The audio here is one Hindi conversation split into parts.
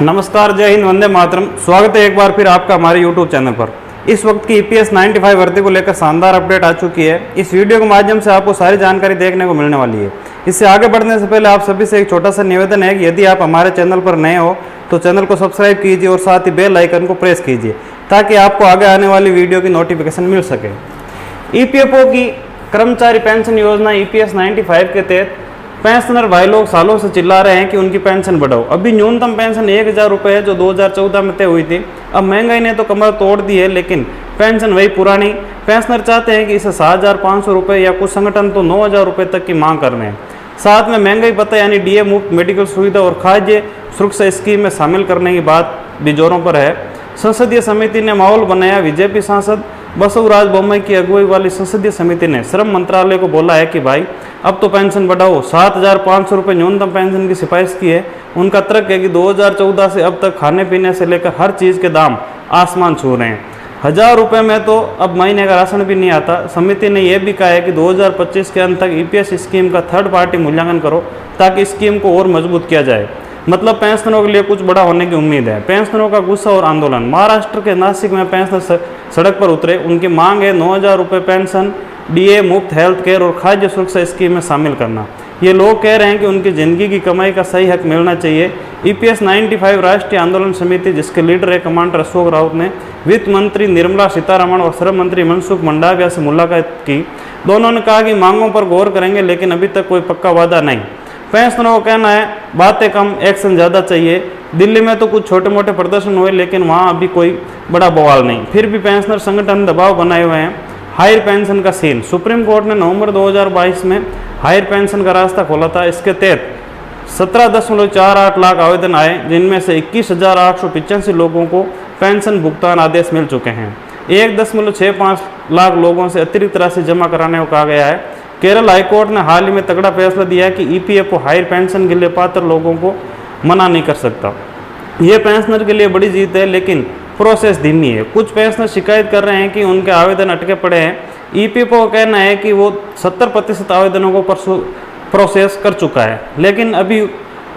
नमस्कार, जय हिंद, वंदे मातरम। स्वागत है एक बार फिर आपका हमारे यूट्यूब चैनल पर। इस वक्त की ईपीएस 95 भर्ती को लेकर शानदार अपडेट आ चुकी है। इस वीडियो के माध्यम से आपको सारी जानकारी देखने को मिलने वाली है। इससे आगे बढ़ने से पहले आप सभी से एक छोटा सा निवेदन है कि यदि आप हमारे चैनल पर नए हो तो चैनल को सब्सक्राइब कीजिए और साथ ही बेल आइकन को प्रेस कीजिए ताकि आपको आगे आने वाली वीडियो की नोटिफिकेशन मिल सके। ईपीएफओ की कर्मचारी पेंशन योजना ईपीएस 95 के तहत पेंशनर भाई लोग सालों से चिल्ला रहे हैं कि उनकी पेंशन बढ़ाओ। अभी न्यूनतम पेंशन 1000 रुपये है जो 2014 में तय हुई थी। अब महंगाई ने तो कमर तोड़ दी है, लेकिन पेंशन वही पुरानी। पेंशनर चाहते हैं कि इसे 7500 रुपये या कुछ संगठन तो 9000 रुपये तक की मांग कर रहे हैं। साथ में महंगाई भत्ता यानी डीए मुफ्त मेडिकल सुविधा और खाद्य सुरक्षा स्कीम में शामिल करने की बात भी जोरों पर है। संसदीय समिति ने माहौल बनाया। बीजेपी सांसद बसवराज बोम्मई की अगुवाई वाली संसदीय समिति ने श्रम मंत्रालय को बोला है कि भाई अब तो पेंशन बढ़ाओ। 7500 रुपये न्यूनतम पेंशन की सिफारिश की है। उनका तर्क है कि 2014 से अब तक खाने पीने से लेकर हर चीज़ के दाम आसमान छू रहे हैं। 1000 रुपये में तो अब महीने का राशन भी नहीं आता। समिति ने यह भी कहा है कि 2025 के अंत तक ईपीएस स्कीम का थर्ड पार्टी मूल्यांकन करो ताकि स्कीम को और मजबूत किया जाए। मतलब पेंशनरों के लिए कुछ बड़ा होने की उम्मीद है। पेंशनरों का गुस्सा और आंदोलन। महाराष्ट्र के नासिक में पेंशनर सड़क पर उतरे। उनकी मांग है 9000 रुपये पेंशन, डीए मुफ्त हेल्थ केयर और खाद्य सुरक्षा स्कीम में शामिल करना। ये लोग कह रहे हैं कि उनकी ज़िंदगी की कमाई का सही हक मिलना चाहिए। ईपीएस 95 राष्ट्रीय आंदोलन समिति, जिसके लीडर है कमांडर अशोक राउत, ने वित्त मंत्री निर्मला सीतारमण और श्रम मंत्री मनसुख मंडाविया से मुलाकात की। दोनों ने कहा कि मांगों पर गौर करेंगे, लेकिन अभी तक कोई पक्का वादा नहीं। पेंशनरों का कहना है बातें कम, एक्शन ज़्यादा चाहिए। दिल्ली में तो कुछ छोटे मोटे प्रदर्शन हुए, लेकिन वहाँ अभी कोई बड़ा बवाल नहीं। फिर भी पेंशनर संगठन दबाव बनाए हुए हैं। हायर पेंशन का सीन। सुप्रीम कोर्ट ने नवंबर 2022 में हायर पेंशन का रास्ता खोला था। इसके तहत 17.48 लाख आवेदन आए, जिनमें से 21,885 लोगों को पेंशन भुगतान आदेश मिल चुके हैं। 1.65 लाख लोगों से अतिरिक्त राशि जमा कराने को कहा गया है। केरल हाईकोर्ट ने हाल ही में तगड़ा फैसला दिया है कि ईपीएफओ हायर पेंशन के लिए पात्र लोगों को मना नहीं कर सकता। ये पेंशनर के लिए बड़ी जीत है, लेकिन प्रोसेस धीमी है। कुछ पेंशनर शिकायत कर रहे हैं कि उनके आवेदन अटके पड़े हैं। ईपीएफओ का कहना है कि वो 70% आवेदनों को प्रोसेस कर चुका है, लेकिन अभी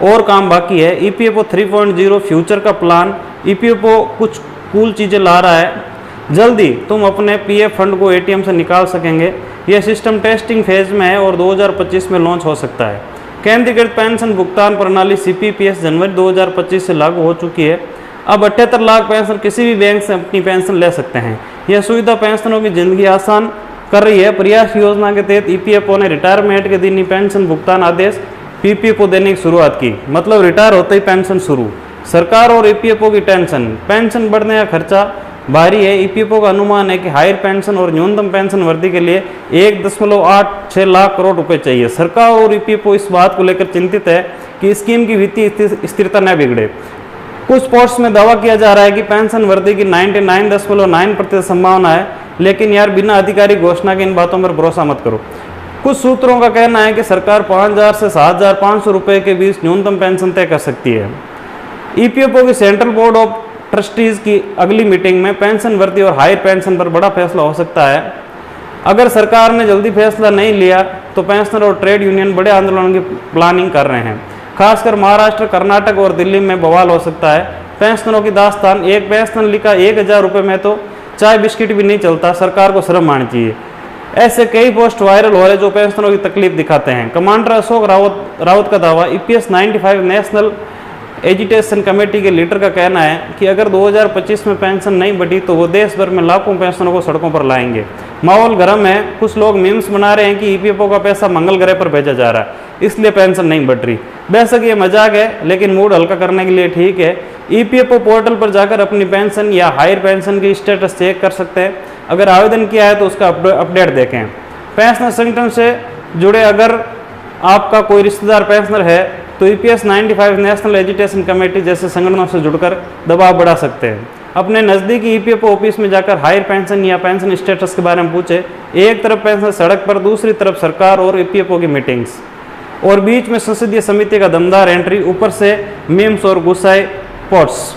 और काम बाकी है। ईपीएफओ 3.0 फ्यूचर का प्लान। ईपीएफओ कुछ कूल चीज़ें ला रहा है। जल्दी तुम अपने पीएफ फंड को एटीएम से निकाल सकेंगे। यह सिस्टम टेस्टिंग फेज में है और 2025 में लॉन्च हो सकता है। केंद्रीकृत पेंशन भुगतान प्रणाली सीपीपीएस जनवरी 2025 से लागू हो चुकी है। अब 78 लाख पेंशनर किसी भी बैंक से अपनी पेंशन ले सकते हैं। यह सुविधा पेंशनरों की जिंदगी आसान कर रही है। प्रयास योजना के तहत ईपीएफओ ने रिटायरमेंट के दिन ही पेंशन भुगतान आदेश पीपीएफओ देने की शुरुआत की। मतलब रिटायर होते ही पेंशन शुरू। सरकार और ईपीएफओ की टेंशन। पेंशन बढ़ने का खर्चा भारी है। ईपीएफओ का अनुमान है कि हायर पेंशन और न्यूनतम पेंशन वृद्धि के लिए 1.86 लाख करोड़ रुपए चाहिए। सरकार और ईपीएफओ इस बात को लेकर चिंतित है कि स्कीम की वित्तीय स्थिरता न बिगड़े। कुछ पोस्ट में दावा किया जा रहा है कि पेंशन वृद्धि की 99.9% संभावना है, लेकिन यार बिना आधिकारिक घोषणा के इन बातों पर भरोसा मत करो। कुछ सूत्रों का कहना है कि सरकार 5000 से 7500 रुपये के बीच न्यूनतम पेंशन तय कर सकती है। ईपीएफओ की सेंट्रल बोर्ड ऑफ ट्रस्टीज की अगली मीटिंग में पेंशन वृद्धि और हायर पेंशन पर बड़ा फैसला हो सकता है। अगर सरकार ने जल्दी फैसला नहीं लिया तो पेंशनर और ट्रेड यूनियन बड़े आंदोलन की प्लानिंग कर रहे हैं। खासकर महाराष्ट्र, कर्नाटक और दिल्ली में बवाल हो सकता है। पेंशनरों की दास्तान। एक पेंशनर लिखा 1000 रुपये में तो चाय बिस्किट भी नहीं चलता। सरकार को शर्म आनी चाहिए। ऐसे कई पोस्ट वायरल हो रहे जो पेंशनरों की तकलीफ दिखाते हैं। कमांडर अशोक राउत का दावा। ईपीएस 95 नेशनल एजुटेशन कमेटी के लीडर का कहना है कि अगर 2025 में पेंशन नहीं बढ़ी तो वो देश भर में लाखों पेंशनरों को सड़कों पर लाएंगे। माहौल गर्म है। कुछ लोग मीम्स बना रहे हैं कि ईपीएफओ का पैसा मंगल ग्रह पर भेजा जा रहा है, इसलिए पेंशन नहीं बढ़ रही। बेशक ये मजाक है, लेकिन मूड हल्का करने के लिए ठीक है। ईपीएफओ पोर्टल पर जाकर अपनी पेंशन या हायर पेंशन की स्टेटस चेक कर सकते हैं। अगर आवेदन किया है तो उसका अपडेट देखें। पेंशनर संगठन से जुड़े अगर आपका कोई रिश्तेदार पेंशनर है तो ईपीएस 95 नेशनल एजुटेशन कमेटी जैसे संगठनों से जुड़कर दबाव बढ़ा सकते हैं। अपने नज़दीकी ईपीएफओ ऑफिस में जाकर हायर पेंशन या पेंशन स्टेटस के बारे में पूछे। एक तरफ पेंशनर सड़क पर, दूसरी तरफ सरकार और ईपीएफओ की मीटिंग्स, और बीच में संसदीय समिति का दमदार एंट्री, ऊपर से मीम्स और गुस्साए पोस्ट्स।